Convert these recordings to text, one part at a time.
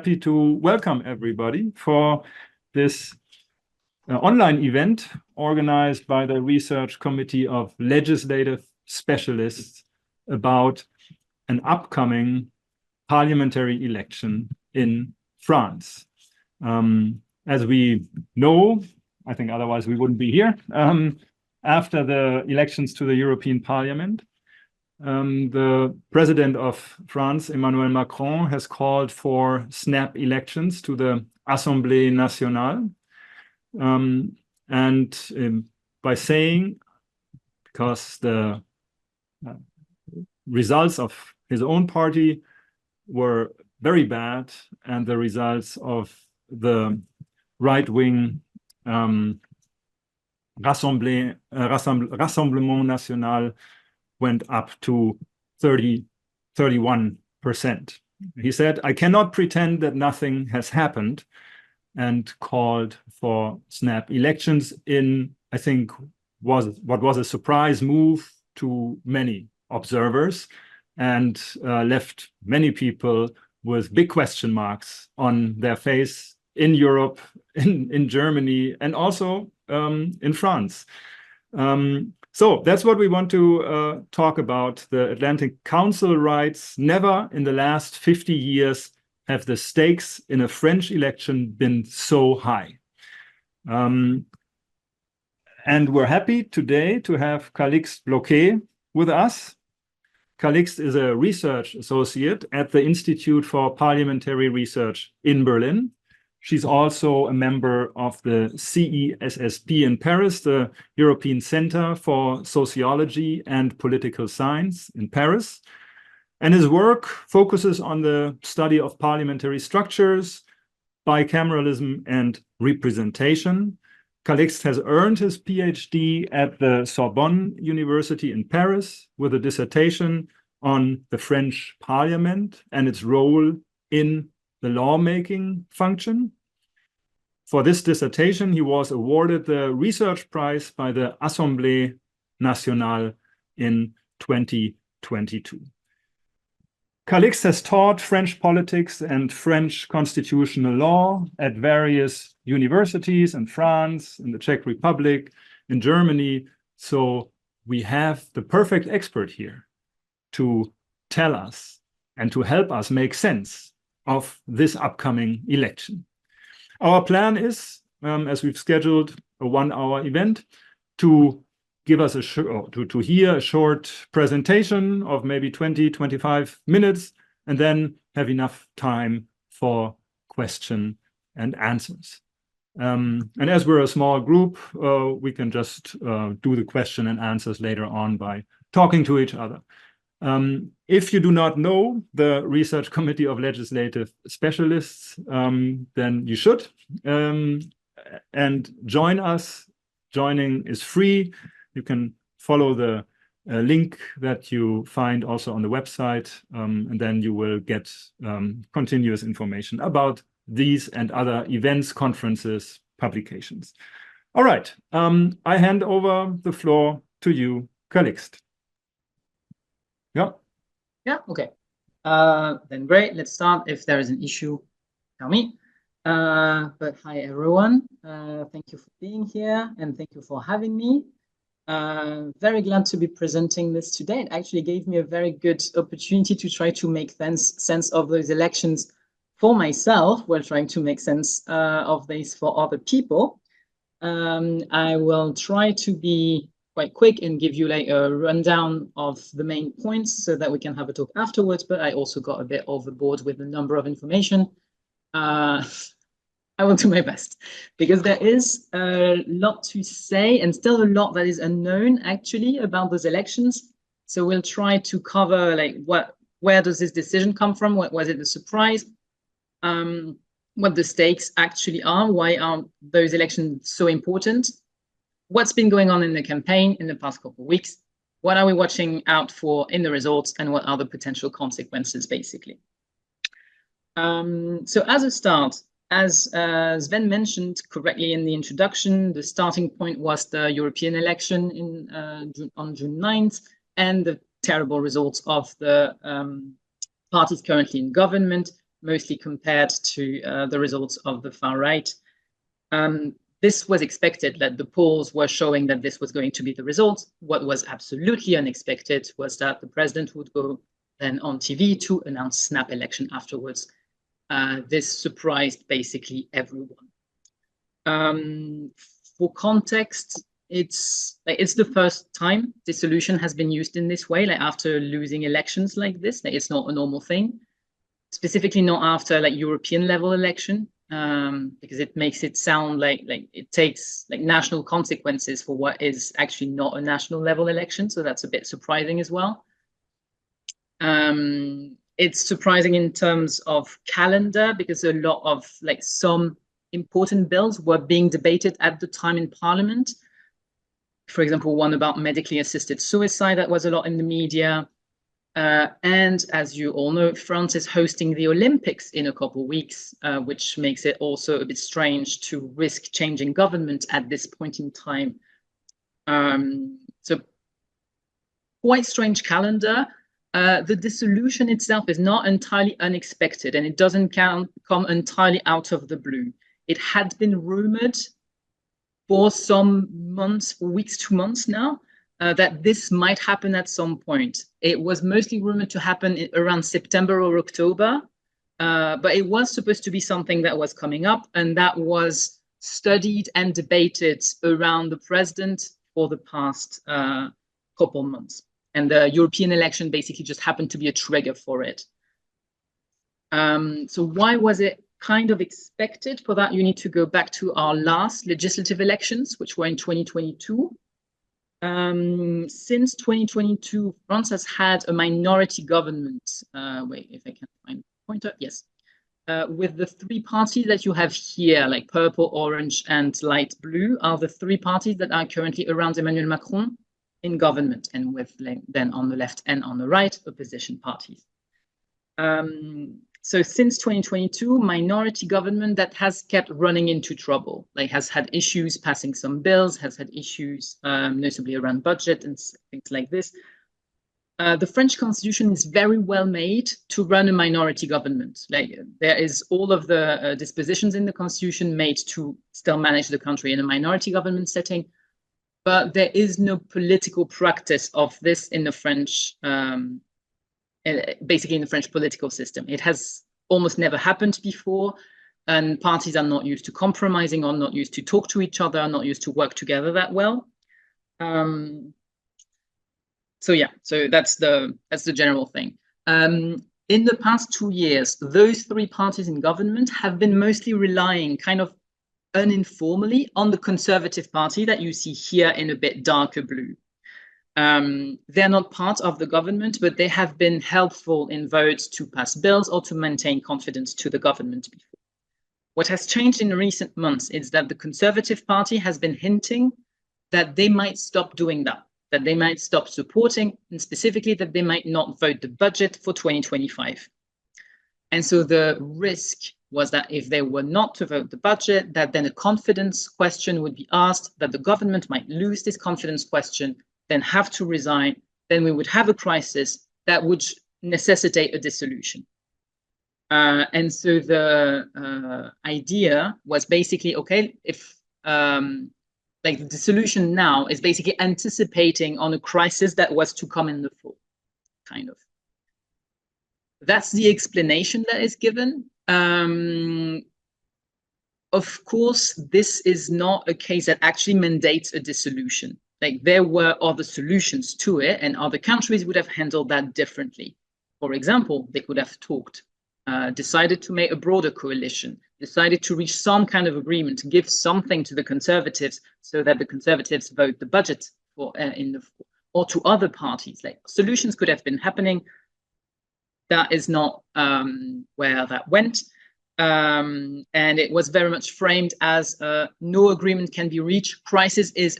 happy to welcome everybody for this online event organized by the Research Committee of Legislative Specialists about an upcoming parliamentary election in France. As we know, I think otherwise we wouldn't be here, after the elections to the European Parliament, the President of France, Emmanuel Macron, has called for snap elections to the Assemblée Nationale. By saying, because the results of his own party were very bad, and the results of the right-wing Rassemblement National went up to 31%. He said, "I cannot pretend that nothing has happened," and called for snap elections in, I think, what was a surprise move to many observers, and left many people with big question marks on their face in Europe, in Germany, and also in France. So that's what we want to talk about. The Atlantic Council writes, "Never in the last 50 years have the stakes in a French election been so high." And we're happy today to have Calixte Bloquet with us. Calixte is a research associate at the Institute for Parliamentary Research in Berlin. She's also a member of the CESSP in Paris, the European Center for Sociology and Political Science in Paris. And his work focuses on the study of parliamentary structures, bicameralism, and representation. Calixte has earned his PhD at the Sorbonne University in Paris with a dissertation on the French Parliament and its role in the lawmaking function. For this dissertation, he was awarded the research prize by the Assemblée Nationale in 2022. Calixte has taught French politics and French constitutional law at various universities in France, in the Czech Republic, in Germany. So we have the perfect expert here to tell us and to help us make sense of this upcoming election. Our plan is, as we've scheduled a 1-hour event, to give us to hear a short presentation of maybe 20-25 minutes, and then have enough time for question and answers. And as we're a small group, we can just do the question and answers later on by talking to each other. If you do not know the Research Committee of Legislative Specialists, then you should, and join us. Joining is free. You can follow the link that you find also on the website, and then you will get continuous information about these and other events, conferences, publications. All right, I hand over the floor to you, Calixte. Yeah. Yeah, okay. Then great, let's start. If there is an issue, tell me. But hi, everyone. Thank you for being here, and thank you for having me. Very glad to be presenting this today. It actually gave me a very good opportunity to try to make sense of those elections for myself, while trying to make sense of this for other people. I will try to be quite quick and give you like a rundown of the main points so that we can have a talk afterwards, but I also got a bit overboard with the number of information. I will do my best, because there is a lot to say and still a lot that is unknown actually about those elections. So we'll try to cover like where does this decision come from? What was it a surprise? What the stakes actually are? Why are those elections so important? What's been going on in the campaign in the past couple of weeks? What are we watching out for in the results, and what are the potential consequences, basically? So as a start, as Sven mentioned correctly in the introduction, the starting point was the European election on June 9th, and the terrible results of the parties currently in government, mostly compared to the results of the far right. This was expected, that the polls were showing that this was going to be the result. What was absolutely unexpected was that the president would go then on TV to announce snap election afterwards. This surprised basically everyone. For context, it's the first time dissolution has been used in this way, like after losing elections like this. Like, it's not a normal thing, specifically not after like European level election, because it makes it sound like it takes like national consequences for what is actually not a national level election. So that's a bit surprising as well. It's surprising in terms of calendar, because a lot of like some important bills were being debated at the time in Parliament. For example, one about medically assisted suicide that was a lot in the media. And as you all know, France is hosting the Olympics in a couple of weeks, which makes it also a bit strange to risk changing government at this point in time. So quite strange calendar. The dissolution itself is not entirely unexpected, and it doesn't come entirely out of the blue. It had been rumored for some months, for weeks to months now, that this might happen at some point. It was mostly rumored to happen around September or October, but it was supposed to be something that was coming up, and that was studied and debated around the president for the past couple months. And the European election basically just happened to be a trigger for it. So why was it kind of expected? For that, you need to go back to our last legislative elections, which were in 2022. Since 2022, France has had a minority government. Wait, if I can find the pointer. Yes. With the three parties that you have here, like purple, orange, and light blue, are the three parties that are currently around Emmanuel Macron in government, and with then on the left and on the right, opposition parties. So since 2022, minority government that has kept running into trouble, like has had issues passing some bills, has had issues notably around budget and things like this. The French constitution is very well made to run a minority government. Like there is all of the dispositions in the constitution made to still manage the country in a minority government setting, but there is no political practice of this in the French basically in the French political system. It has almost never happened before, and parties are not used to compromising, or not used to talk to each other, not used to work together that well. So yeah, so that's the general thing. In the past 2 years, those three parties in government have been mostly relying kind of uninformally on the Conservative Party that you see here in a bit darker blue. They're not part of the government, but they have been helpful in votes to pass bills or to maintain confidence to the government before. What has changed in recent months is that the Conservative Party has been hinting that they might stop doing that they might stop supporting, and specifically that they might not vote the budget for 2025. And so the risk was that if they were not to vote the budget, that then a confidence question would be asked, that the government might lose this confidence question, then have to resign, then we would have a crisis that would necessitate a dissolution. And so the idea was basically, okay, if like the dissolution now is basically anticipating on a crisis that was to come in the fall, kind of. That's the explanation that is given. Of course, this is not a case that actually mandates a dissolution. Like there were other solutions to it, and other countries would have handled that differently. For example, they could have talked, decided to make a broader coalition, decided to reach some kind of agreement, to give something to the Conservatives so that the Conservatives vote the budget for in the fall, or to other parties. Like solutions could have been happening. That is not where that went. And it was very much framed as no agreement can be reached. Crisis is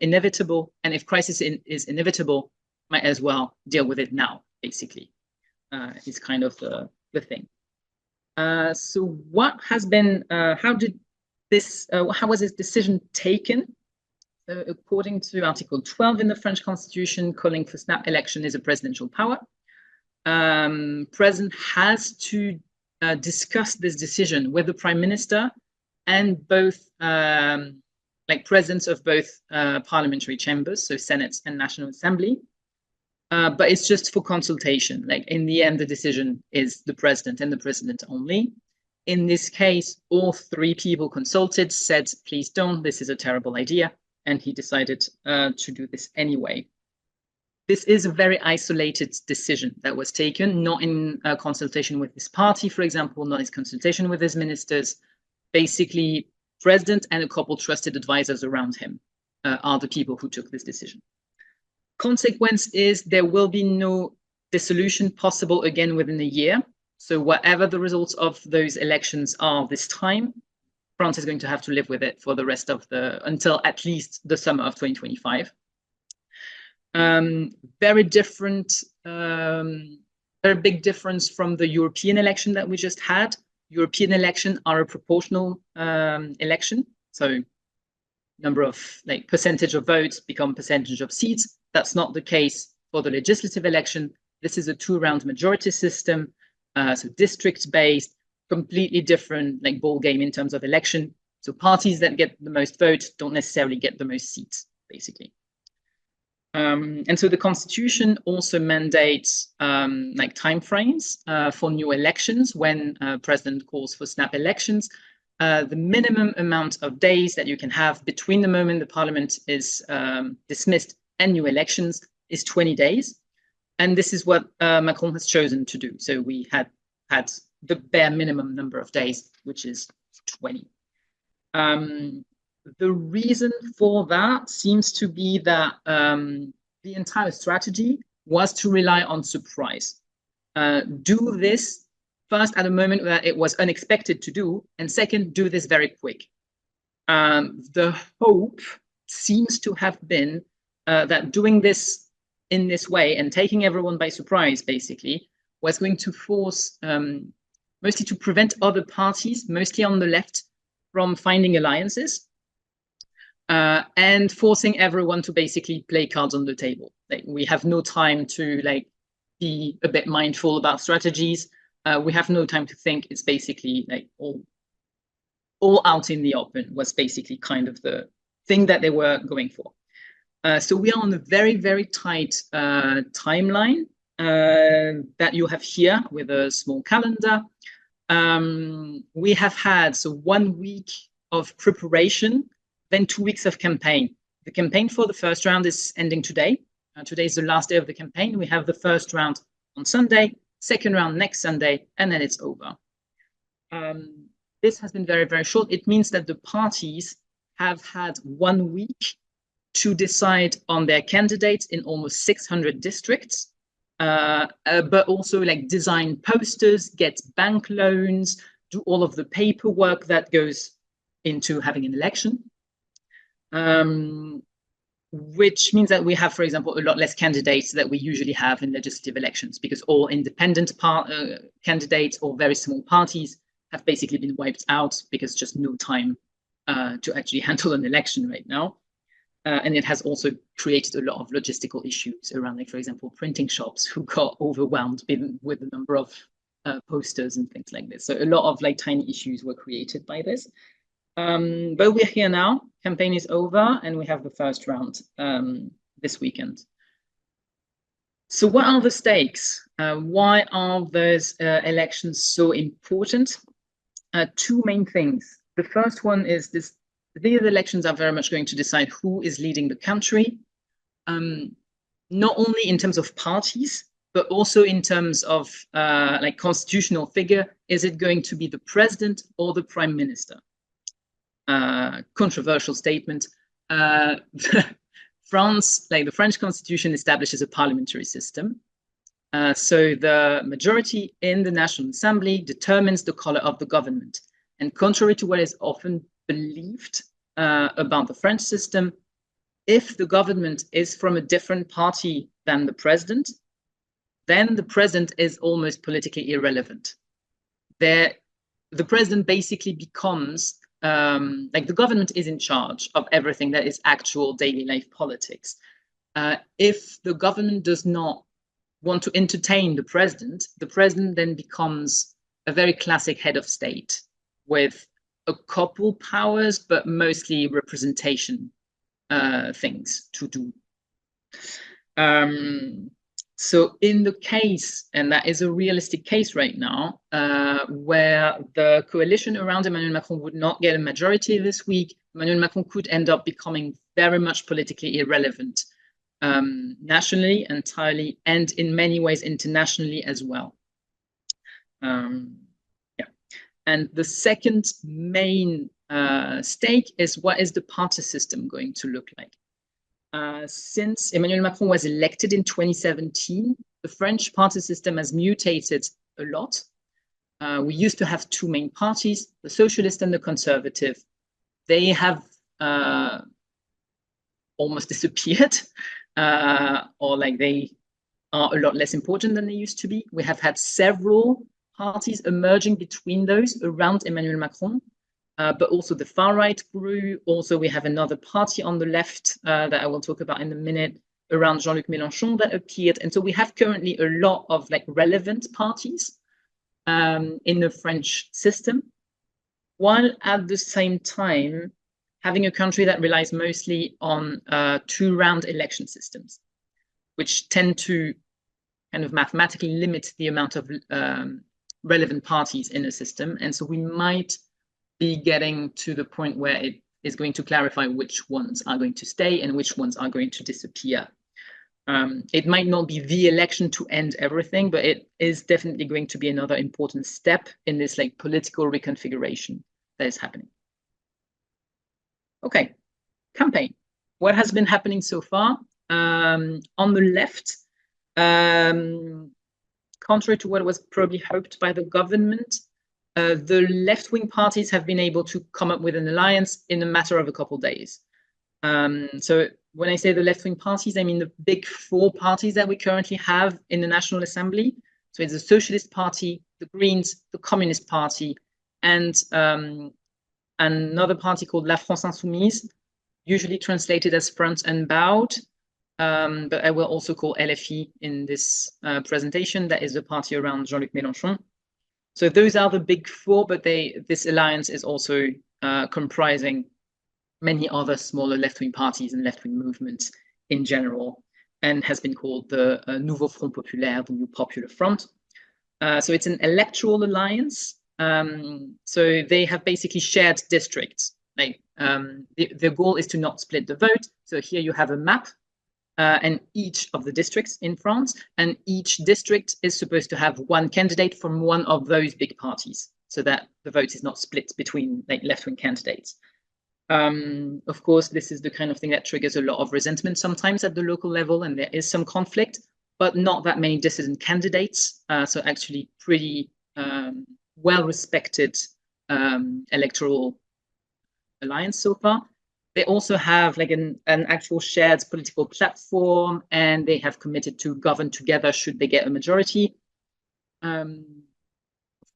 inevitable. And if crisis is inevitable, might as well deal with it now, basically, is kind of the thing. So what has been, how was this decision taken? So according to Article 12 in the French Constitution, calling for snap election is a presidential power. President has to discussed this decision with the Prime Minister and both presidents of both parliamentary chambers, so Senate and National Assembly. But it's just for consultation. Like in the end, the decision is the president and the president only. In this case, all three people consulted said, please don't, this is a terrible idea. And he decided to do this anyway. This is a very isolated decision that was taken, not in consultation with his party, for example, not in consultation with his ministers. Basically, president and a couple trusted advisors around him are the people who took this decision. Consequence is there will be no dissolution possible again within a year. So whatever the results of those elections are this time, France is going to have to live with it for the rest of until at least the summer of 2025. Very different, very big difference from the European election that we just had. European elections are a proportional election. So number of percentage of votes become percentage of seats. That's not the case for the legislative election. This is a two-round majority system, so district-based, completely different ball game in terms of election. So parties that get the most votes don't necessarily get the most seats, basically. And so the constitution also mandates timeframes for new elections when president calls for snap elections. The minimum amount of days that you can have between the moment the parliament is dismissed and new elections is 20 days. And this is what Macron has chosen to do. So we had the bare minimum number of days, which is 20. The reason for that seems to be that the entire strategy was to rely on surprise. Do this first at a moment that it was unexpected to do, and second, do this very quick. The hope seems to have been that doing this in this way and taking everyone by surprise, basically, was going to force, mostly to prevent other parties, mostly on the left, from finding alliances and forcing everyone to basically play cards on the table. We have no time to be a bit mindful about strategies. We have no time to think. It's basically all out in the open was basically kind of the thing that they were going for. So we are on a very, very tight timeline that you have here with a small calendar. We have had 1 week of preparation, then 2 weeks of campaign. The campaign for the first round is ending today. Today is the last day of the campaign. We have the first round on Sunday, second round next Sunday, and then it's over. This has been very, very short. It means that the parties have had 1 week to decide on their candidates in almost 600 districts, but also design posters, get bank loans, do all of the paperwork that goes into having an election, which means that we have, for example, a lot less candidates that we usually have in legislative elections, because all independent candidates or very small parties have basically been wiped out because just no time to actually handle an election right now. And it has also created a lot of logistical issues around, for example, printing shops who got overwhelmed with the number of posters and things like this. So a lot of tiny issues were created by this. But we're here now. Campaign is over, and we have the first round this weekend. So what are the stakes? Why are those elections so important? Two main things. The first one is this. These elections are very much going to decide who is leading the country, not only in terms of parties, but also in terms of constitutional figure. Is it going to be the president or the prime minister? Controversial statement. France, the French constitution, establishes a parliamentary system. So the majority in the National Assembly determines the color of the government. And contrary to what is often believed about the French system, if the government is from a different party than the president, then the president is almost politically irrelevant. The president basically becomes the government is in charge of everything that is actual daily life politics. If the government does not want to entertain the president then becomes a very classic head of state with a couple powers, but mostly representation things to do. So in the case, and that is a realistic case right now, where the coalition around Emmanuel Macron would not get a majority this week, Emmanuel Macron could end up becoming very much politically irrelevant, nationally entirely, and in many ways internationally as well. And the second main stake is, what is the party system going to look like? Since Emmanuel Macron was elected in 2017, the French party system has mutated a lot. We used to have two main parties, the socialist and the conservative. They have almost disappeared, or like they are a lot less important than they used to be. We have had several parties emerging between those around Emmanuel Macron. But also the far right grew. Also, we have another party on the left that I will talk about in a minute around Jean-Luc Mélenchon that appeared. And so we have currently a lot of like relevant parties in the French system, while at the same time having a country that relies mostly on two-round election systems, which tend to kind of mathematically limit the amount of relevant parties in a system. And so we might be getting to the point where it is going to clarify which ones are going to stay and which ones are going to disappear. It might not be the election to end everything, but it is definitely going to be another important step in this like political reconfiguration that is happening. Okay, campaign. What has been happening so far? On the left, contrary to what was probably hoped by the government, the left-wing parties have been able to come up with an alliance in a matter of a couple of days. So when I say the left-wing parties, I mean the big four parties that we currently have in the National Assembly. So it's the Socialist Party, the Greens, the Communist Party, and another party called La France Insoumise, usually translated as Front Unbowed, but I will also call LFI in this presentation. That is the party around Jean-Luc Mélenchon. So those are the big four, but this alliance is also comprising many other smaller left-wing parties and left-wing movements in general, and has been called the Nouveau Front Populaire, the New Popular Front. So it's an electoral alliance. So they have basically shared districts. Like the goal is to not split the vote. So here you have a map and each of the districts in France, and each district is supposed to have one candidate from one of those big parties, so that the vote is not split between like left-wing candidates. Of course, this is the kind of thing that triggers a lot of resentment sometimes at the local level, and there is some conflict, but not that many dissident candidates. So actually pretty well-respected electoral alliance so far. They also have like an actual shared political platform, and they have committed to govern together should they get a majority. Of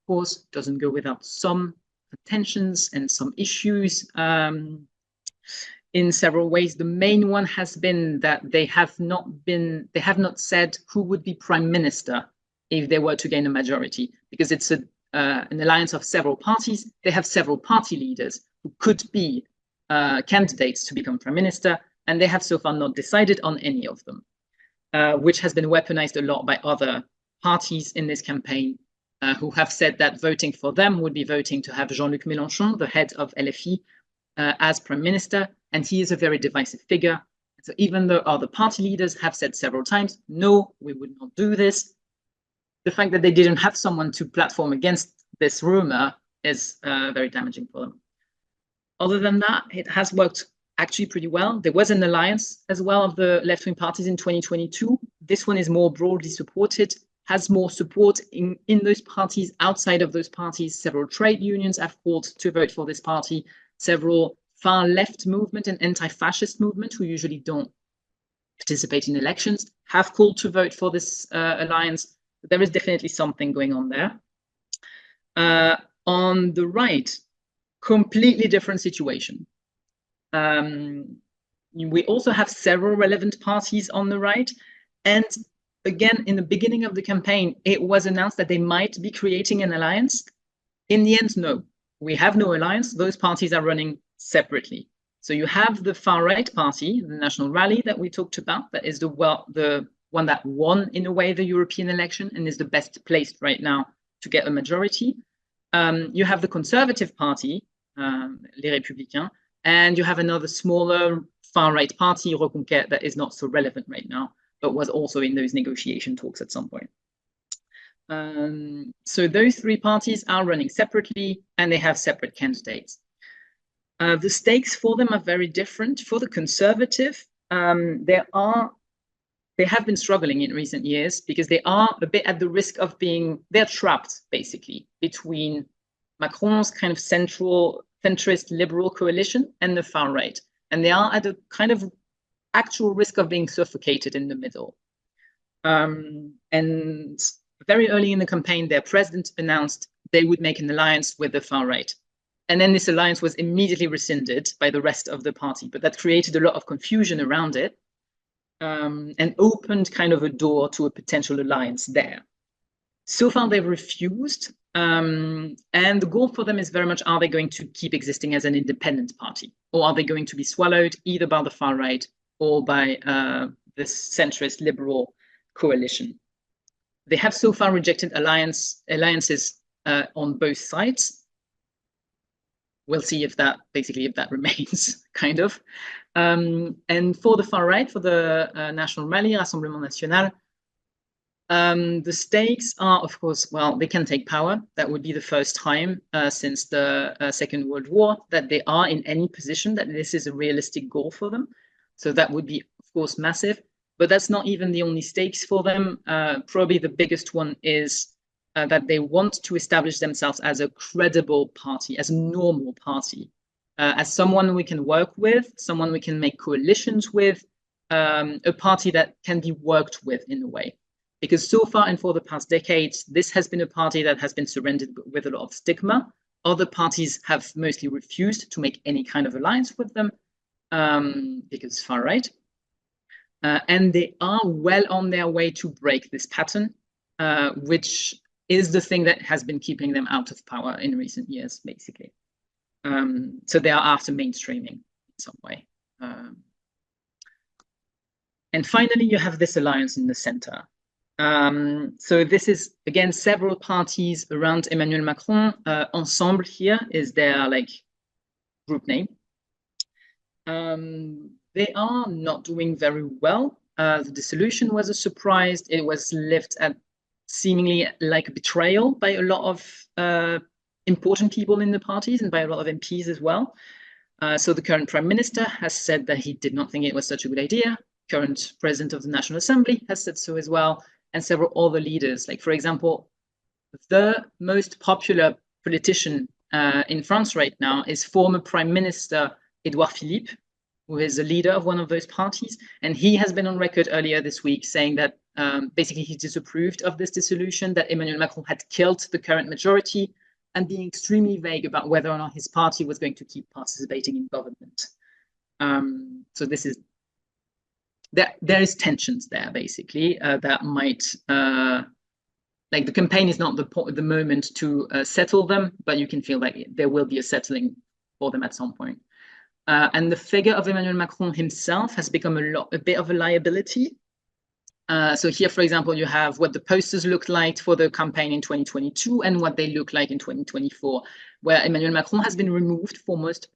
course, doesn't go without some tensions and some issues in several ways. The main one has been that they have not said who would be prime minister if they were to gain a majority, because it's an alliance of several parties. They have several party leaders who could be candidates to become prime minister, and they have so far not decided on any of them, which has been weaponized a lot by other parties in this campaign, who have said that voting for them would be voting to have Jean-Luc Mélenchon, the head of LFI, as prime minister, and he is a very divisive figure. So even though other party leaders have said several times, no, we would not do this, the fact that they didn't have someone to platform against this rumor is very damaging for them. Other than that, it has worked actually pretty well. There was an alliance as well of the left-wing parties in 2022. This one is more broadly supported, has more support in those parties. Outside of those parties, several trade unions have called to vote for this party. Several far left movement and anti-fascist movement, who usually don't participate in elections, have called to vote for this alliance. There is definitely something going on there. On the right, completely different situation. We also have several relevant parties on the right, and again, in the beginning of the campaign, it was announced that they might be creating an alliance. In the end, no, we have no alliance. Those parties are running separately. So you have the far-right party, the National Rally that we talked about, that is the one that won, in a way, the European election and is the best placed right now to get a majority. You have the Conservative Party, Les Républicains, and you have another smaller far-right party, Reconquête, that is not so relevant right now, but was also in those negotiation talks at some point. So those three parties are running separately, and they have separate candidates. The stakes for them are very different. For the Conservative, they have been struggling in recent years because they are a bit at the risk of they're trapped, basically, between Macron's kind of centrist liberal coalition and the far right. And they are at a kind of actual risk of being suffocated in the middle. And very early in the campaign, their president announced they would make an alliance with the far right. And then this alliance was immediately rescinded by the rest of the party, but that created a lot of confusion around it. And opened kind of a door to a potential alliance there. So far, they've refused. And the goal for them is very much, are they going to keep existing as an independent party? Or are they going to be swallowed either by the far right or by the centrist liberal coalition? They have so far rejected alliances on both sides. We'll see if that remains, kind of. And for the far right, for the National Rally, Rassemblement National, the stakes are, of course, well, they can take power. That would be the first time since the Second World War that they are in any position, that this is a realistic goal for them. So that would be, of course, massive. But that's not even the only stakes for them. Probably the biggest one is that they want to establish themselves as a credible party, as a normal party, as someone we can work with, someone we can make coalitions with, a party that can be worked with in a way. Because so far and for the past decades, this has been a party that has been surrendered with a lot of stigma. Other parties have mostly refused to make any kind of alliance with them because it's far right. And they are well on their way to break this pattern, which is the thing that has been keeping them out of power in recent years, basically. So they are after mainstreaming in some way. And finally, you have this alliance in the center. So this is, again, several parties around Emmanuel Macron. Ensemble here is their group name. They are not doing very well. The dissolution was a surprise. It was left at seemingly like a betrayal by a lot of important people in the parties and by a lot of MPs as well. So the current prime minister has said that he did not think it was such a good idea. Current president of the National Assembly has said so as well, and several other leaders. Like, for example, the most popular politician in France right now is former Prime Minister Edouard Philippe, who is a leader of one of those parties. And he has been on record earlier this week saying that basically he disapproved of this dissolution, that Emmanuel Macron had killed the current majority, and being extremely vague about whether or not his party was going to keep participating in government. So this is, there is tensions there, basically, that might, the campaign is not the moment to settle them, but you can feel like there will be a settling for them at some point. And the figure of Emmanuel Macron himself has become a bit of a liability. So here, for example, you have what the posters looked like for the campaign in 2022 and what they look like in 2024, where Emmanuel Macron has been removed for most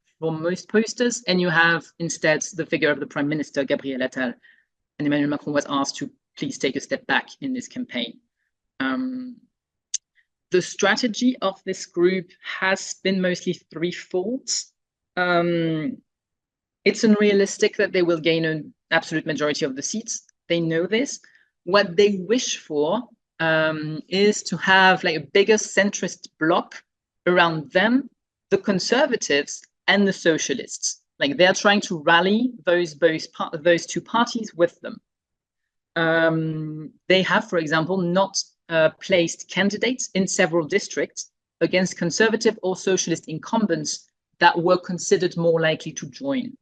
posters, and you have instead the figure of the Prime Minister, Gabriel Attal. And Emmanuel Macron was asked to please take a step back in this campaign. The strategy of this group has been mostly threefold. It's unrealistic that they will gain an absolute majority of the seats. They know this. What they wish for is to have a bigger centrist bloc around them, the conservatives and the socialists. They're trying to rally those two parties with them. They have, for example, not placed candidates in several districts against conservative or socialist incumbents that were considered more likely to join.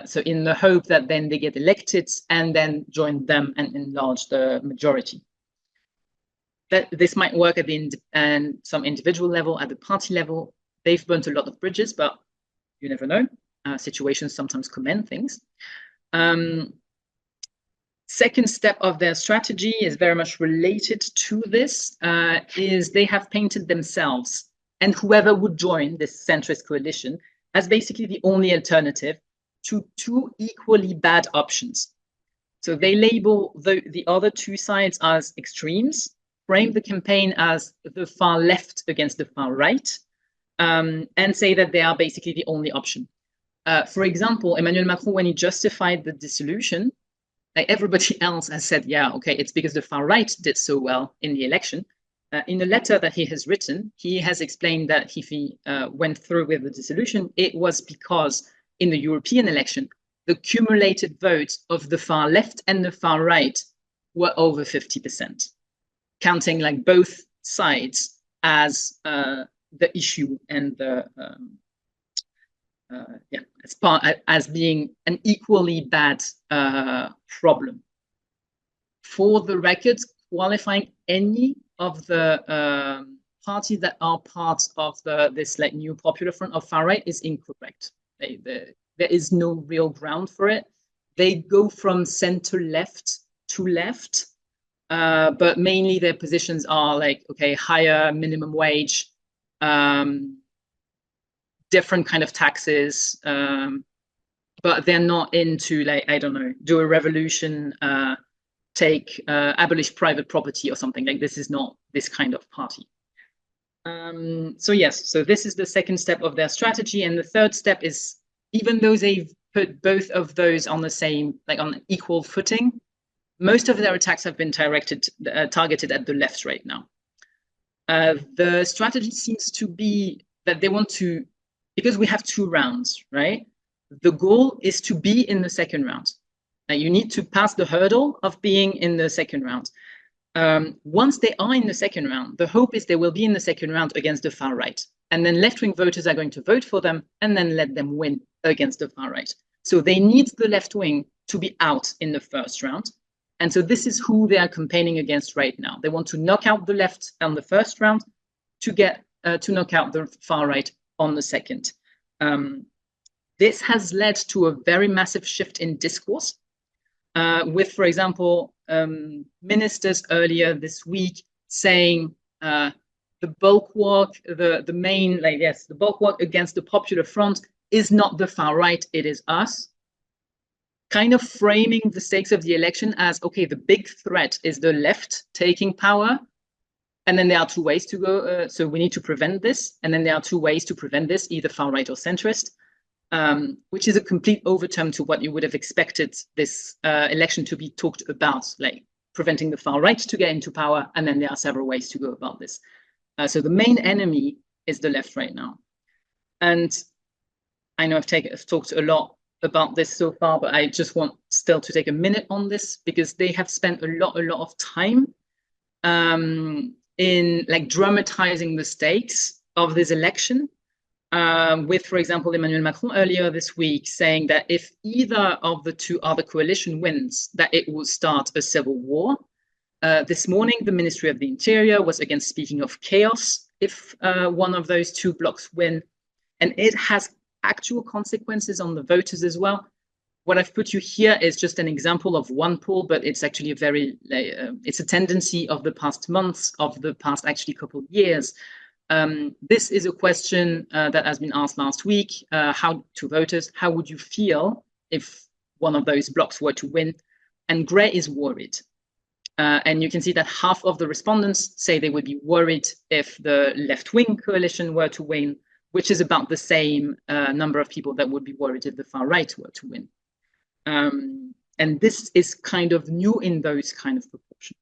So in the hope that then they get elected and then join them and enlarge the majority. That this might work at the some individual level, at the party level. They've burnt a lot of bridges, but you never know. Situations sometimes commend things. Second step of their strategy is very much related to this, is they have painted themselves and whoever would join this centrist coalition as basically the only alternative to two equally bad options. So they label the other two sides as extremes, frame the campaign as the far left against the far right, and say that they are basically the only option. For example, Emmanuel Macron, when he justified the dissolution, like everybody else has said, yeah, okay, it's because the far right did so well in the election. In a letter that he has written, he has explained that if he went through with the dissolution, it was because in the European election, the cumulated votes of the far left and the far right were over 50%, counting like both sides as the issue and the as being an equally bad problem. For the record, qualifying any of the parties that are part of this like new Popular Front of far right is incorrect. There is no real ground for it. They go from center left to left, but mainly their positions are like, okay, higher minimum wage, different kind of taxes, but they're not into like, I don't know, do a revolution, abolish private property or something. Like this is not this kind of party. So yes, so this is the second step of their strategy. And the third step is, even though they've put both of those on the same, like on equal footing, most of their attacks have been targeted at the left right now. The strategy seems to be that they want to, because we have 2 rounds, right? The goal is to be in the second round. You need to pass the hurdle of being in the second round. Once they are in the second round, the hope is they will be in the second round against the far right. And then left-wing voters are going to vote for them and then let them win against the far right. So they need the left wing to be out in the first round. And so this is who they are campaigning against right now. They want to knock out the left on the first round to get to knock out the far right on the second. This has led to a very massive shift in discourse. With, for example, ministers earlier this week saying the bulwark, the main, like, yes, the bulwark against the Popular Front is not the far right, it is us. Kind of framing the stakes of the election as, okay, the big threat is the left taking power. And then there are 2 ways to go. So we need to prevent this. And then there are 2 ways to prevent this, either far right or centrist. Which is a complete overturn to what you would have expected this election to be talked about, like preventing the far right to get into power. And then there are several ways to go about this. So the main enemy is the left right now. And I know I've talked a lot about this so far, but I just want still to take a minute on this because they have spent a lot of time in like dramatizing the stakes of this election. With, for example, Emmanuel Macron earlier this week saying that if either of the 2 other coalition wins, that it will start a civil war. This morning, the Ministry of the Interior was again speaking of chaos if one of those 2 blocs win. And it has actual consequences on the voters as well. What I've put you here is just an example of one poll, but it's actually a very, it's a tendency of the past months, of the past actually couple of years. This is a question that has been asked last week, how to voters, how would you feel if one of those blocks were to win? And Grey is worried. And you can see that half of the respondents say they would be worried if the left-wing coalition were to win, which is about the same number of people that would be worried if the far right were to win. And this is kind of new in those kind of proportions.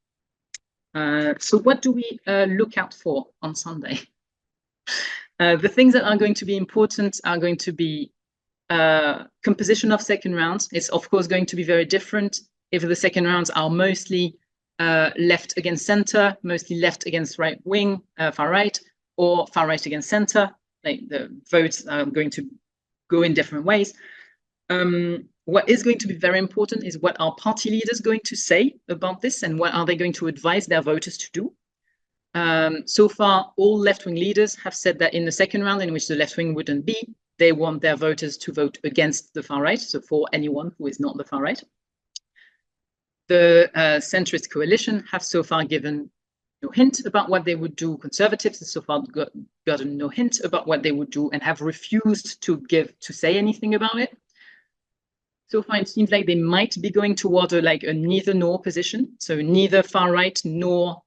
So what do we look out for on Sunday? The things that are going to be important are going to be composition of second rounds. It's of course going to be very different if the second rounds are mostly left against center, mostly left against right wing, far right, or far right against center. Like the votes are going to go in different ways. What is going to be very important is what are party leaders going to say about this, and what are they going to advise their voters to do. So far, all left-wing leaders have said that in the second round, in which the left-wing wouldn't be, they want their voters to vote against the far right, so for anyone who is not the far right. The centrist coalition have so far given no hint about what they would do. Conservatives have so far gotten no hint about what they would do and have refused to say anything about it. So far, it seems like they might be going toward a neither nor position, so neither far right nor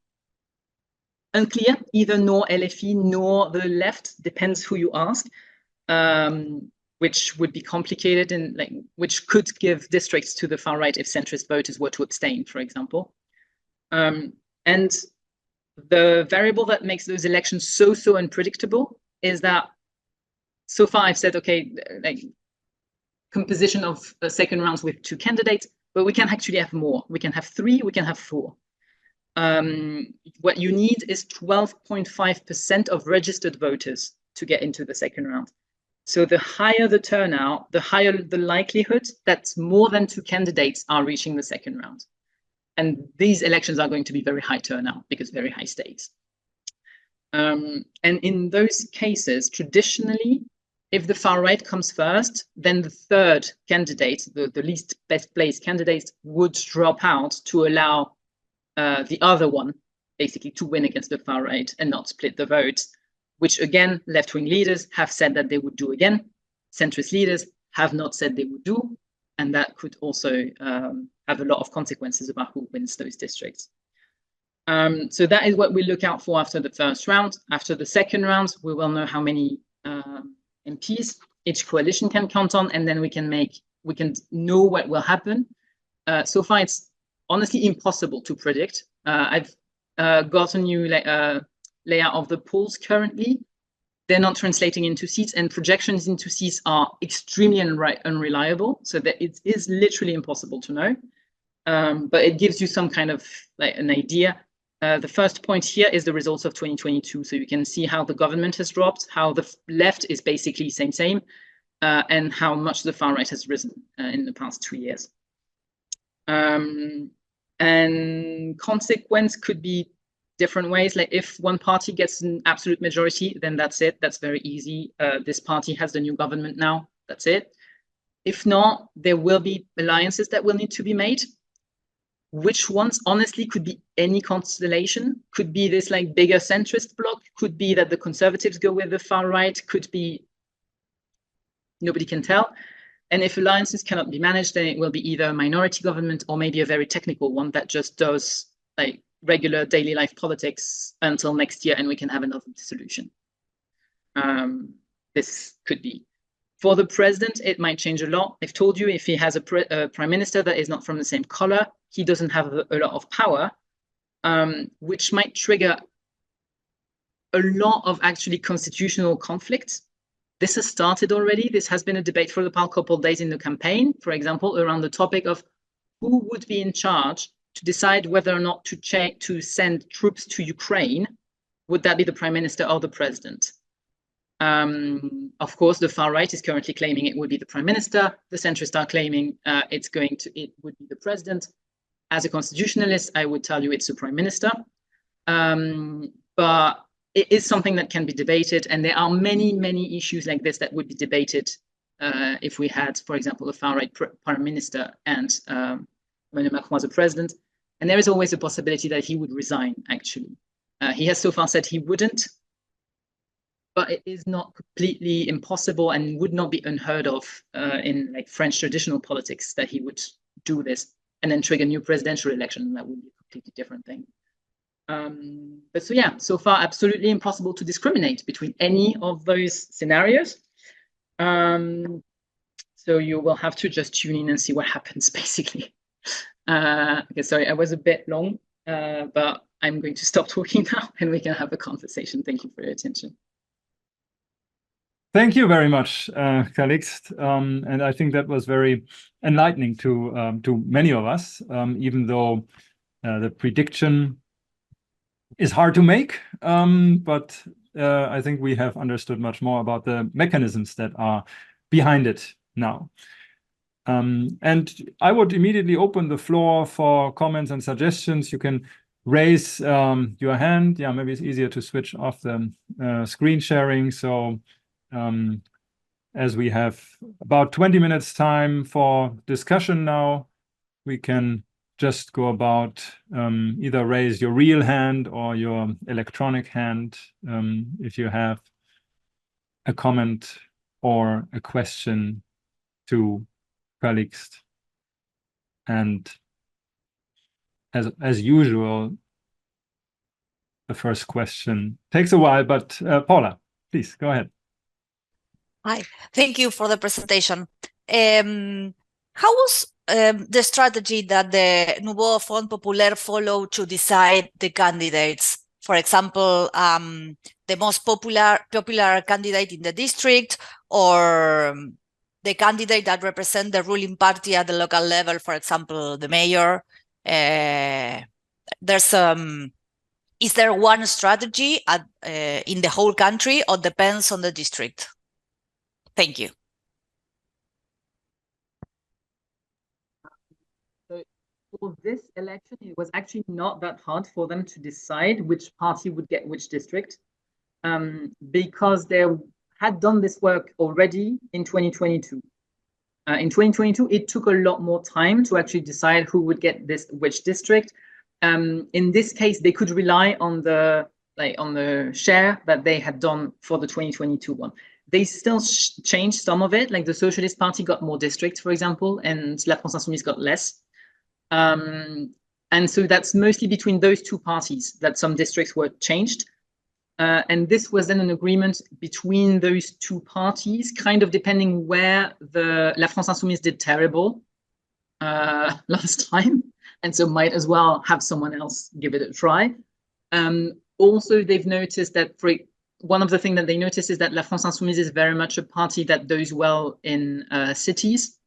unclear, either nor LFE nor the left, depends who you ask, which would be complicated and which could give districts to the far right if centrist voters were to abstain, for example. And the variable that makes those elections so unpredictable is that so far I've said, okay, composition of second rounds with 2 candidates, but we can actually have more. We can have 3, we can have 4. What you need is 12.5% of registered voters to get into the second round. So the higher the turnout, the higher the likelihood that more than 2 candidates are reaching the second round. And these elections are going to be very high turnout because very high stakes. And in those cases, traditionally, if the far right comes first, then the third candidate, the least best placed candidate, would drop out to allow the other one basically to win against the far right and not split the votes, which again, left-wing leaders have said that they would do again. Centrist leaders have not said they would do, and that could also have a lot of consequences about who wins those districts. So that is what we look out for after the first round. After the second round, we will know how many MPs each coalition can count on, and then we can know what will happen. So far, it's honestly impossible to predict. I've got a new layout of the polls currently. They're not translating into seats, and projections into seats are extremely unreliable, so that it is literally impossible to know. But it gives you some kind of an idea. The first point here is the results of 2022. So you can see how the government has dropped, how the left is basically same, and how much the far right has risen in the past 2 years. And consequence could be different ways. Like if one party gets an absolute majority, then that's it. That's very easy. This party has the new government now. That's it. If not, there will be alliances that will need to be made. Which ones, honestly, could be any constellation. Could be this bigger centrist bloc. Could be that the conservatives go with the far right. Could be, nobody can tell. And if alliances cannot be managed, then it will be either a minority government or maybe a very technical one that just does regular daily life politics until next year, and we can have another solution. This could be. For the president, it might change a lot. I've told you, if he has a prime minister that is not from the same color, he doesn't have a lot of power, which might trigger a lot of actually constitutional conflicts. This has started already. This has been a debate for the past couple of days in the campaign, for example, around the topic of who would be in charge to decide whether or not to send troops to Ukraine. Would that be the prime minister or the president? Of course, the far right is currently claiming it would be the prime minister. The centrists are claiming it would be the president. As a constitutionalist, I would tell you it's the prime minister. But it is something that can be debated, and there are many issues like this that would be debated if we had, for example, a far right prime minister and Emmanuel Macron as a president. And there is always a possibility that he would resign, actually. He has so far said he wouldn't, but it is not completely impossible and would not be unheard of in French traditional politics that he would do this and then trigger a new presidential election. That would be a completely different thing. But so yeah, so far absolutely impossible to discriminate between any of those scenarios. So you will have to just tune in and see what happens, basically. Okay, sorry, I was a bit long, but I'm going to stop talking now and we can have a conversation. Thank you for your attention. Thank you very much, Calixte. And I think that was very enlightening to many of us, even though the prediction is hard to make. But I think we have understood much more about the mechanisms that are behind it now. And I would immediately open the floor for comments and suggestions. You can raise your hand. Yeah, maybe it's easier to switch off the screen sharing. So as we have about 20 minutes time for discussion now, we can just go about either raise your real hand or your electronic hand if you have a comment or a question to Calixte. And as usual, the first question takes a while, but Paula, please go ahead. Hi, thank you for the presentation. How was the strategy that the Nouveau Front Populaire followed to decide the candidates? For example, the most popular candidate in the district, or the candidate that represents the ruling party at the local level, for example, the mayor. Is there one strategy in the whole country, or depends on the district? Thank you. So for this election, it was actually not that hard for them to decide which party would get which district, because they had done this work already in 2022. In 2022, it took a lot more time to actually decide who would get which district. In this case, they could rely on the share that they had done for the 2022 one. They still changed some of it, like the Socialist Party got more districts, for example, and La France Insoumise got less. And so that's mostly between those two parties that some districts were changed. And this was then an agreement between those two parties, kind of depending where the La France Insoumise did terrible last time, and so might as well have someone else give it a try. Also, they've noticed that one of the things that they noticed is that La France Insoumise is very much a party that does well in cities.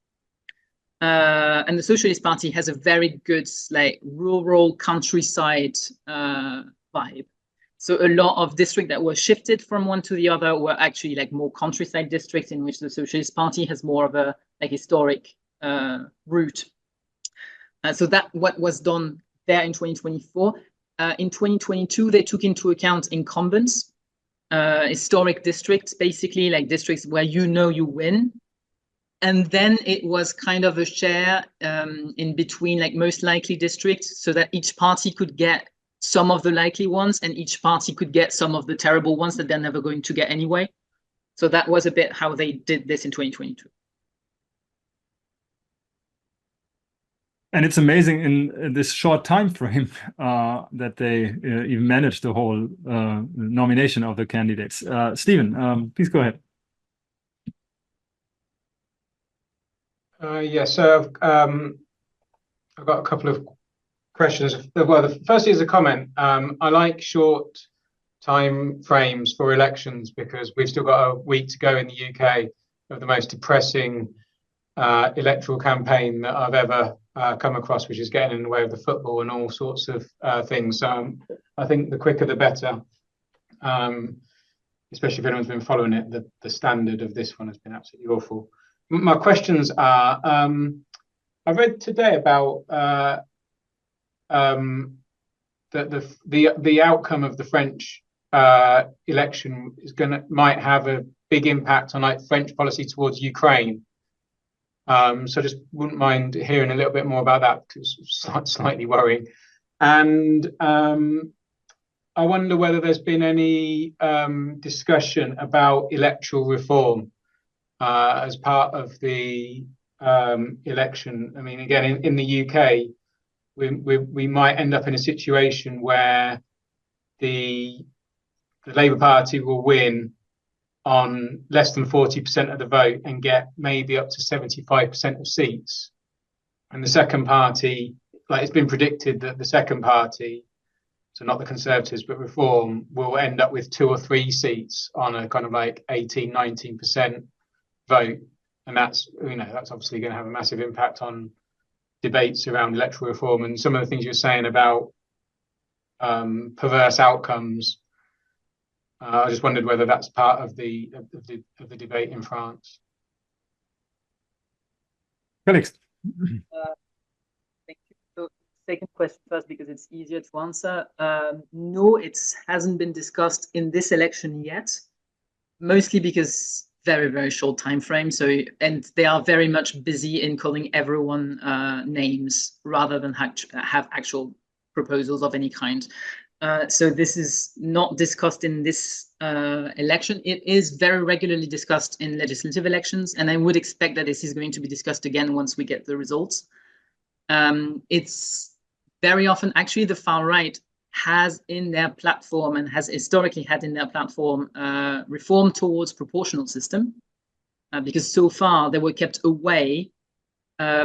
And the Socialist Party has a very good rural countryside vibe. So a lot of districts that were shifted from one to the other were actually more countryside districts in which the Socialist Party has more of a historic route. So that what was done there in 2024. In 2022, they took into account incumbents, historic districts, basically districts where you win. And then it was kind of a share in between most likely districts, so that each party could get some of the likely ones and each party could get some of the terrible ones that they're never going to get anyway. So that was a bit how they did this in 2022. And it's amazing in this short time frame that they even managed the whole nomination of the candidates. Stephen, please go ahead. Yes, so I've got a couple of questions. Well, the first is a comment. I like short time frames for elections because we've still got a week to go in the UK of the most depressing electoral campaign that I've ever come across, which is getting in the way of the football and all sorts of things. So I think the quicker the better, especially if anyone's been following it. The standard of this one has been absolutely awful. My questions are, I read today about the outcome of the French election might have a big impact on French policy towards Ukraine. So I just wouldn't mind hearing a little bit more about that because it's slightly worrying. And I wonder whether there's been any discussion about electoral reform as part of the election. I mean, again, in the UK, we might end up in a situation where the Labour Party will win on less than 40% of the vote and get maybe up to 75% of seats. And the second party, it's been predicted that the second party, so not the Conservatives, but Reform, will end up with 2 or 3 seats on a kind of 18, 19% vote. And that's obviously going to have a massive impact on debates around electoral reform and some of the things you're saying about perverse outcomes. I just wondered whether that's part of the debate in France. Calixte. Thank you. So, second question first, because it's easier to answer. No, it hasn't been discussed in this election yet, mostly because very, very short time frame. So, and they are very much busy in calling everyone names rather than have actual proposals of any kind. So this is not discussed in this election. It is very regularly discussed in legislative elections, and I would expect that this is going to be discussed again once we get the results. It's very often, actually, the far right has in their platform and has historically had in their platform reform towards proportional system, because so far they were kept away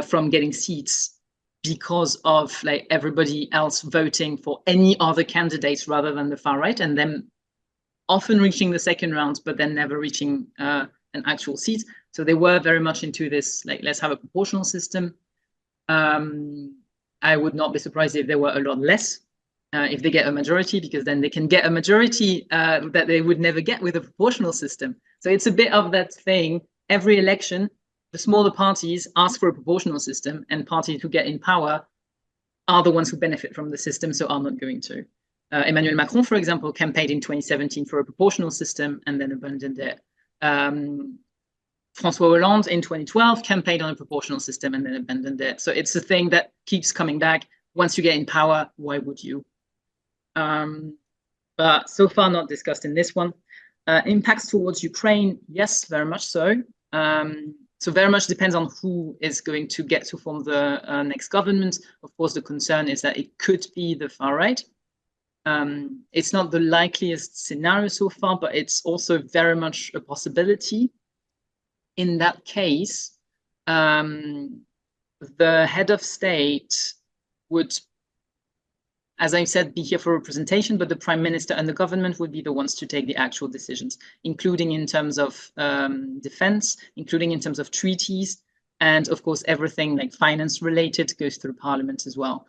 from getting seats because of like everybody else voting for any other candidates rather than the far right, and then often reaching the second round, but then never reaching an actual seat. So they were very much into this, like, let's have a proportional system. I would not be surprised if there were a lot less if they get a majority, because then they can get a majority that they would never get with a proportional system. So it's a bit of that thing. Every election, the smaller parties ask for a proportional system, and parties who get in power are the ones who benefit from the system, so are not going to. Emmanuel Macron, for example, campaigned in 2017 for a proportional system and then abandoned it. François Hollande in 2012 campaigned on a proportional system and then abandoned it. So it's a thing that keeps coming back. Once you get in power, why would you? But so far not discussed in this one. Impacts towards Ukraine, yes, very much so. So very much depends on who is going to get to form the next government. Of course, the concern is that it could be the far right. It's not the likeliest scenario so far, but it's also very much a possibility. In that case, the head of state would, as I said, be here for representation, but the prime minister and the government would be the ones to take the actual decisions, including in terms of defense, including in terms of treaties, and of course, everything like finance related goes through parliament as well.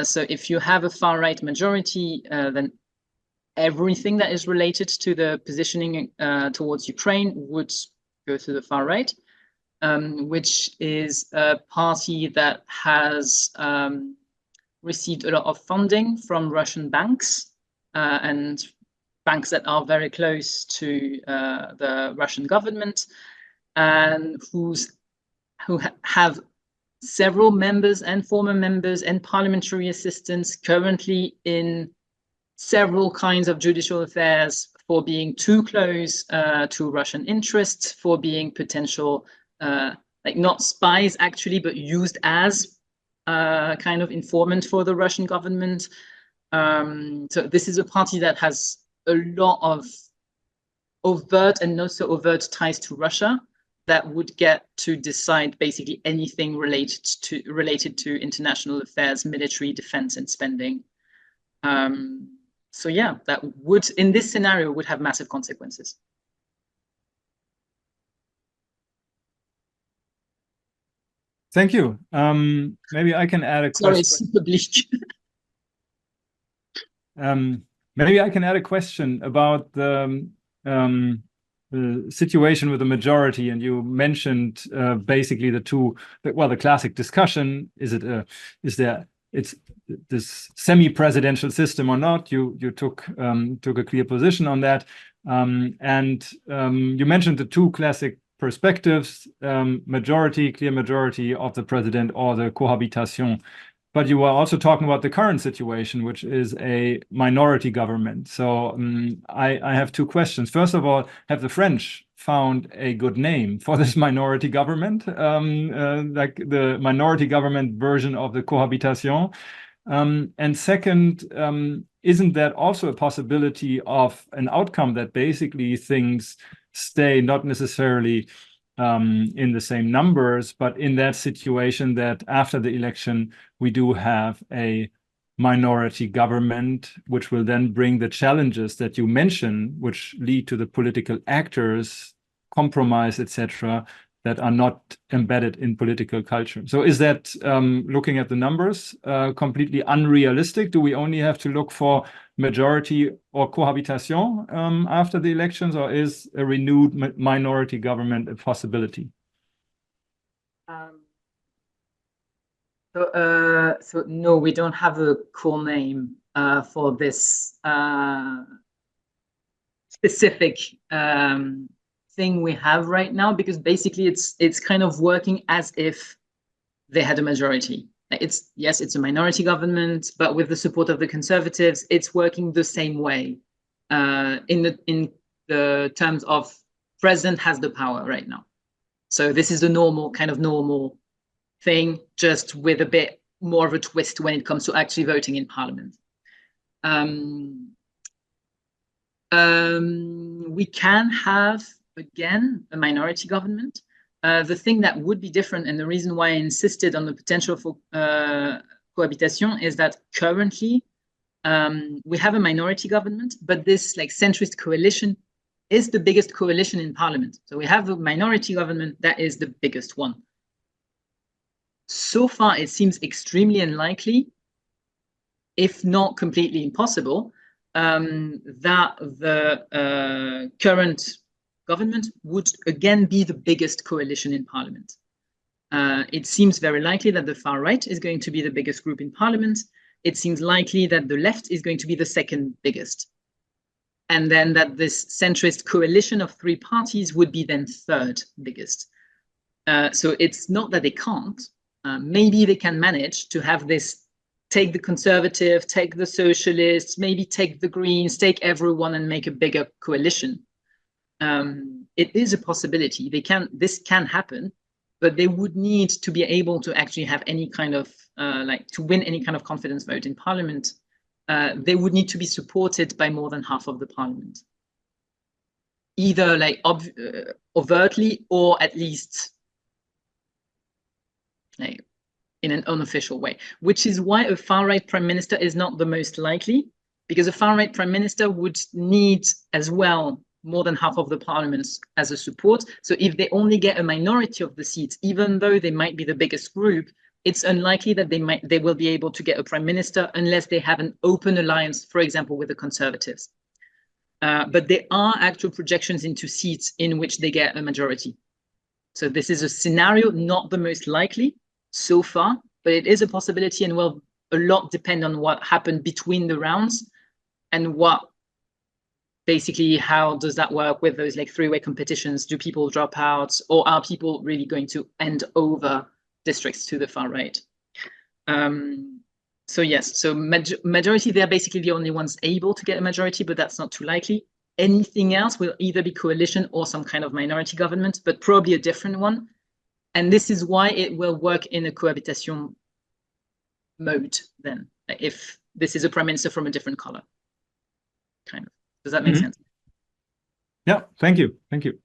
So if you have a far right majority, then everything that is related to the positioning towards Ukraine would go to the far right, which is a party that has received a lot of funding from Russian banks and banks that are very close to the Russian government, and who have several members and former members and parliamentary assistants currently in several kinds of judicial affairs for being too close to Russian interests, for being potential, like not spies actually, but used as kind of informant for the Russian government. So this is a party that has a lot of overt and not so overt ties to Russia that would get to decide basically anything related to international affairs, military, defense, and spending. So yeah, that would, in this scenario, would have massive consequences. Thank you. Maybe I can add a question. Sorry, it's super bleak. Maybe I can add a question about the situation with the majority, and you mentioned basically the classic discussion: is there it's this semi-presidential system or not? You took a clear position on that, and you mentioned the two classic perspectives: clear majority of the president, or the cohabitation. But you were also talking about the current situation, which is a minority government. So I have two questions. First of all, have the French found a good name for this minority government, like the minority government version of the cohabitation? And second, isn't that also a possibility of an outcome that basically things stay not necessarily in the same numbers, but in that situation that after the election, we do have a minority government, which will then bring the challenges that you mentioned, which lead to the political actors, compromise, etc., that are not embedded in political culture. So is that, looking at the numbers, completely unrealistic? Do we only have to look for majority or cohabitation after the elections, or is a renewed minority government a possibility? So no, we don't have a cool name for this specific thing we have right now, because basically it's kind of working as if they had a majority. Yes, it's a minority government, but with the support of the Conservatives, it's working the same way in the terms of president has the power right now. So this is the normal thing, just with a bit more of a twist when it comes to actually voting in Parliament. We can have, again, a minority government. The thing that would be different, and the reason why I insisted on the potential for cohabitation, is that currently we have a minority government, but this centrist coalition is the biggest coalition in Parliament. So we have a minority government that is the biggest one. So far, it seems extremely unlikely, if not completely impossible, that the current government would again be the biggest coalition in Parliament. It seems very likely that the far right is going to be the biggest group in Parliament. It seems likely that the left is going to be the second biggest. And then that this centrist coalition of three parties would be then third biggest. So it's not that they can't. Maybe they can manage to have this, take the Conservative, take the Socialists, maybe take the Greens, take everyone and make a bigger coalition. It is a possibility. This can happen, but they would need to be able to actually have any kind of, to win any kind of confidence vote in Parliament. They would need to be supported by more than half of the Parliament, either overtly or at least in an unofficial way, which is why a far-right prime minister is not the most likely, because a far-right prime minister would need as well more than half of the Parliament as a support. So if they only get a minority of the seats, even though they might be the biggest group, it's unlikely that they will be able to get a prime minister unless they have an open alliance, for example, with the Conservatives. But there are actual projections into seats in which they get a majority. So this is a scenario, not the most likely so far, but it is a possibility, and will a lot depend on what happened between the rounds and basically how does that work with those three-way competitions. Do people drop out, or are people really going to end over districts to the far right? So yes, so majority, they're basically the only ones able to get a majority, but that's not too likely. Anything else will either be coalition or some kind of minority government, but probably a different one. And this is why it will work in a cohabitation mode then, if this is a prime minister from a different color. Kind of. Does that make sense? Yeah, thank you. Thank you.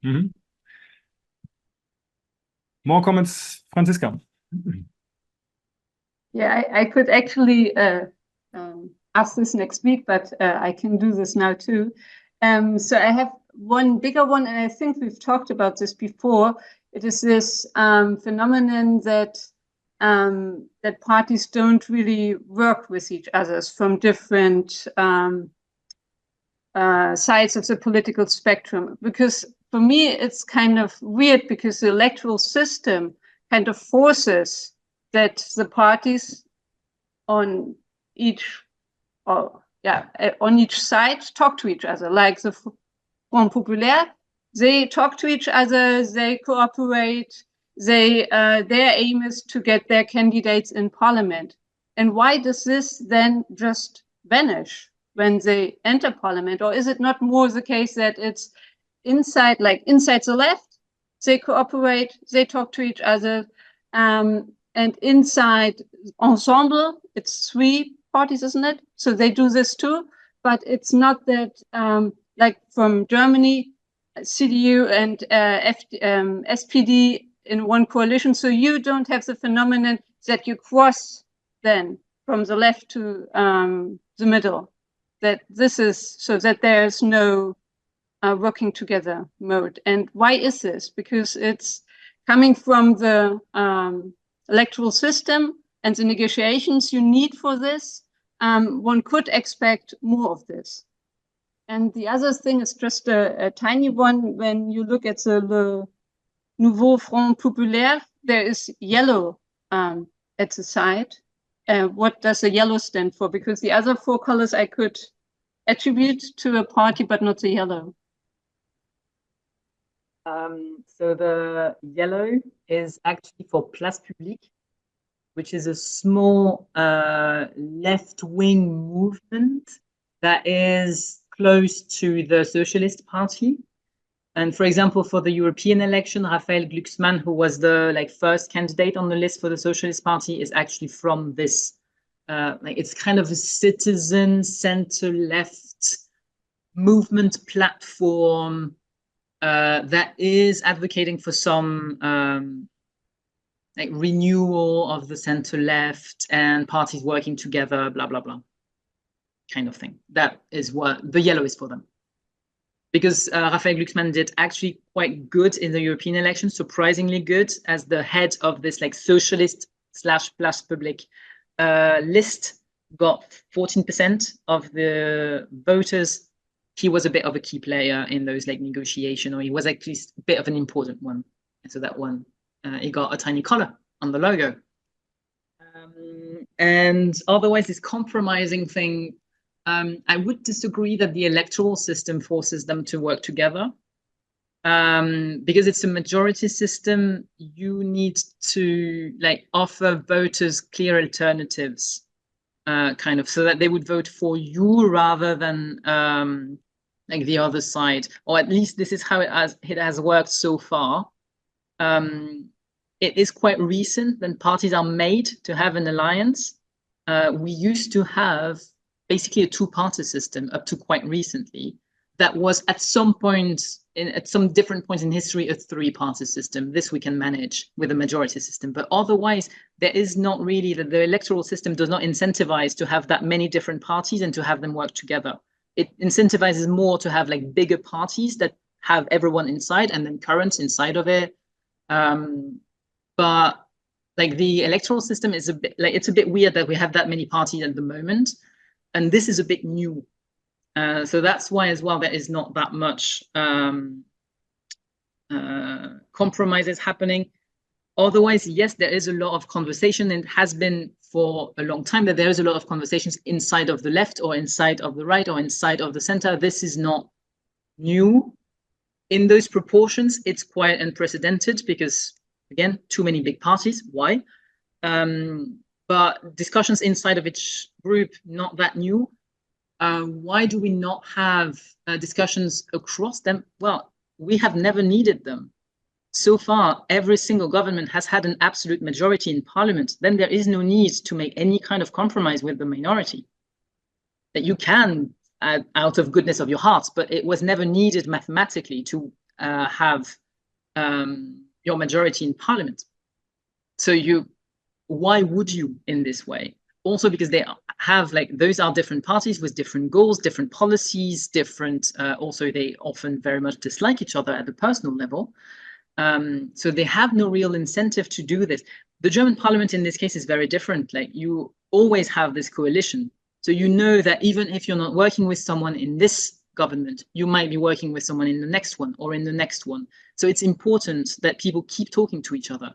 More comments, Franziska? Yeah, I could actually ask this next week, but I can do this now too. So I have one bigger one, and I think we've talked about this before. It is this phenomenon that that parties don't really work with each other from different sides of the political spectrum. Because for me, it's kind of weird, because the electoral system kind of forces that the parties on each side talk to each other, like the Front Populaire. They talk to each other, they cooperate, their aim is to get their candidates in Parliament. And why does this then just vanish when they enter Parliament? Or is it not more the case that it's inside the left, they cooperate, they talk to each other, and inside Ensemble, it's three parties, isn't it? So they do this too, but it's not that, like from Germany, CDU and SPD in one coalition. So you don't have the phenomenon that you cross then from the left to the middle. That this is so that there's no working together mode. And why is this? Because it's coming from the electoral system and the negotiations you need for this. One could expect more of this. And the other thing is just a tiny one. When you look at the Nouveau Front Populaire, there is yellow at the side. What does the yellow stand for? Because the other 4 colors I could attribute to a party, but not the yellow. So the yellow is actually for Place Publique, which is a small left-wing movement that is close to the Socialist Party. And for example, for the European election, Raphael Glucksmann, who was the first candidate on the list for the Socialist Party, is actually from this. It's kind of a citizen center-left movement platform that is advocating for some renewal of the center-left and parties working together, blah blah blah, kind of thing. That is what the yellow is for them. Because Raphael Glucksmann did actually quite good in the European election, surprisingly good, as the head of this socialist/Place Publique list, got 14% of the voters. He was a bit of a key player in those negotiations, or he was at least a bit of an important one. And so that one, he got a tiny color on the logo. And otherwise, this compromising thing, I would disagree that the electoral system forces them to work together. Because it's a majority system, you need to offer voters clear alternatives, so that they would vote for you rather than the other side, or at least this is how it has worked so far. It is quite recent that parties are made to have an alliance. We used to have basically a 2-party system up to quite recently. That was at some point, at some different points in history, a 3-party system. This we can manage with a majority system. But otherwise, there is not really, the electoral system does not incentivize to have that many different parties and to have them work together. It incentivizes more to have bigger parties that have everyone inside and then currents inside of it. But the electoral system is a bit, it's a bit weird that we have that many parties at the moment. And this is a bit new. So that's why as well, there is not that much compromises happening. Otherwise, yes, there is a lot of conversation, and it has been for a long time that there is a lot of conversations inside of the left or inside of the right or inside of the center. This is not new. In those proportions, it's quite unprecedented because, again, too many big parties. Why? But discussions inside of each group, not that new. Why do we not have discussions across them? Well, we have never needed them. So far, every single government has had an absolute majority in parliament. Then there is no need to make any kind of compromise with the minority. That you can out of goodness of your heart, but it was never needed mathematically to have your majority in parliament. So why would you in this way? Also because they have those are different parties with different goals, different policies, different, also they often very much dislike each other at the personal level. So they have no real incentive to do this. The German parliament in this case is very different. You always have this coalition. So you know that even if you're not working with someone in this government, you might be working with someone in the next one or in the next one. So it's important that people keep talking to each other.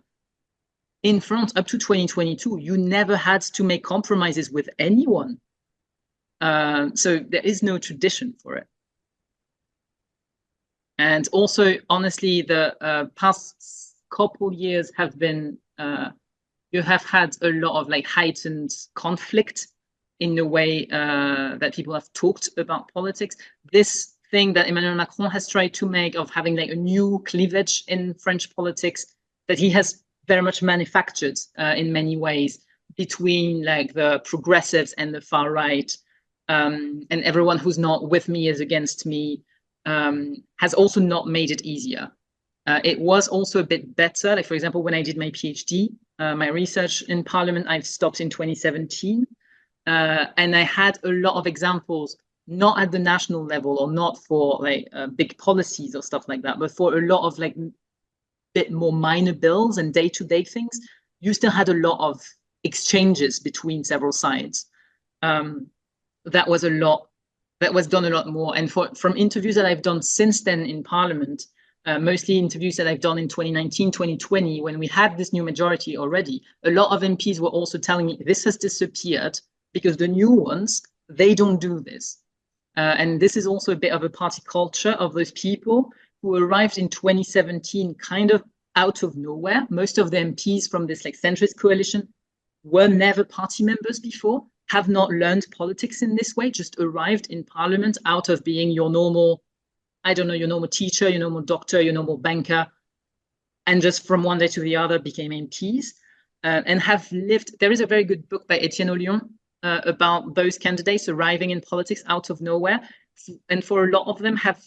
In France, up to 2022, you never had to make compromises with anyone. So there is no tradition for it. And also, honestly, the past couple years have been, you have had a lot of heightened conflict in the way that people have talked about politics. This thing that Emmanuel Macron has tried to make of having a new cleavage in French politics, that he has very much manufactured in many ways between the progressives and the far right, and everyone who's not with me is against me, has also not made it easier. It was also a bit better. For example, when I did my PhD, my research in Parliament, I stopped in 2017, and I had a lot of examples, not at the national level or not for big policies or stuff like that, but for a lot of bit more minor bills and day-to-day things, you still had a lot of exchanges between several sides. That was done a lot more. And from interviews that I've done since then in Parliament, mostly interviews that I've done in 2019, 2020, when we had this new majority already, a lot of MPs were also telling me this has disappeared because the new ones, they don't do this. And this is also a bit of a party culture of those people who arrived in 2017 kind of out of nowhere. Most of the MPs from this like centrist coalition were never party members before, have not learned politics in this way, just arrived in parliament out of being your normal, I don't know, your normal teacher, your normal doctor, your normal banker, and just from one day to the other became MPs and have lived. There is a very good book by Etienne Ollion about those candidates arriving in politics out of nowhere. And for a lot of them have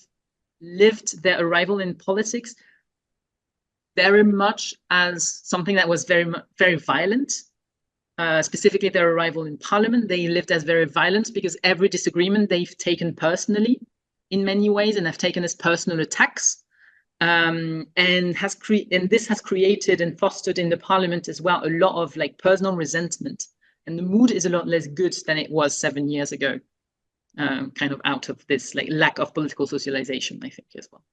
lived their arrival in politics very much as something that was very violent. Specifically their arrival in parliament, they lived as very violent because every disagreement they've taken personally in many ways and have taken as personal attacks. And this has created and fostered in the parliament as well a lot of like personal resentment. And the mood is a lot less good than it was 7 years ago, kind of out of this like lack of political socialization, I think, as well.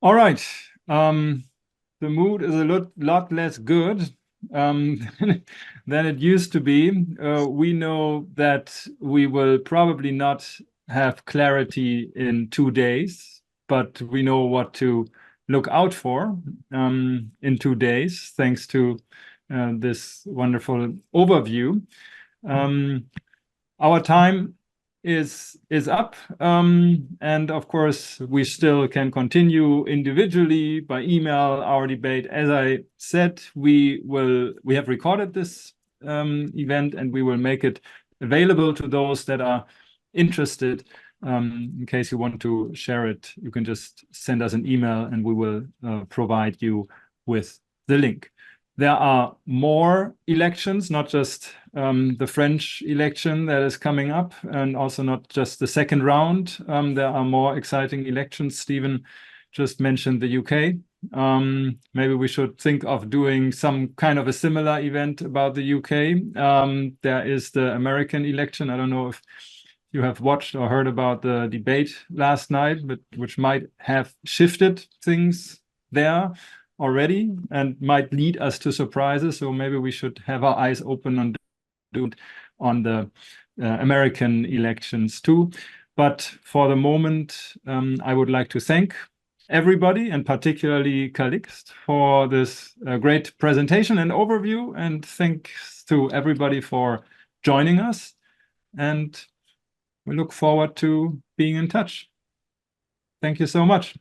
All right. The mood is a lot less good than it used to be. We know that we will probably not have clarity in 2 days, but we know what to look out for in 2 days, thanks to this wonderful overview. Our time is up, and of course we still can continue individually by email our debate. As I said, we have recorded this event and we will make it available to those that are interested. In case you want to share it, you can just send us an email and we will provide you with the link. There are more elections, not just the French election that is coming up, and also not just the second round. There are more exciting elections. Stephen just mentioned the UK. Maybe we should think of doing some kind of a similar event about the UK. There is the American election. I don't know if you have watched or heard about the debate last night, but which might have shifted things there already and might lead us to surprises. So maybe we should have our eyes open on the American elections too. But for the moment, I would like to thank everybody, and particularly Calixte, for this great presentation and overview. And thanks to everybody for joining us. And we look forward to being in touch. Thank you so much.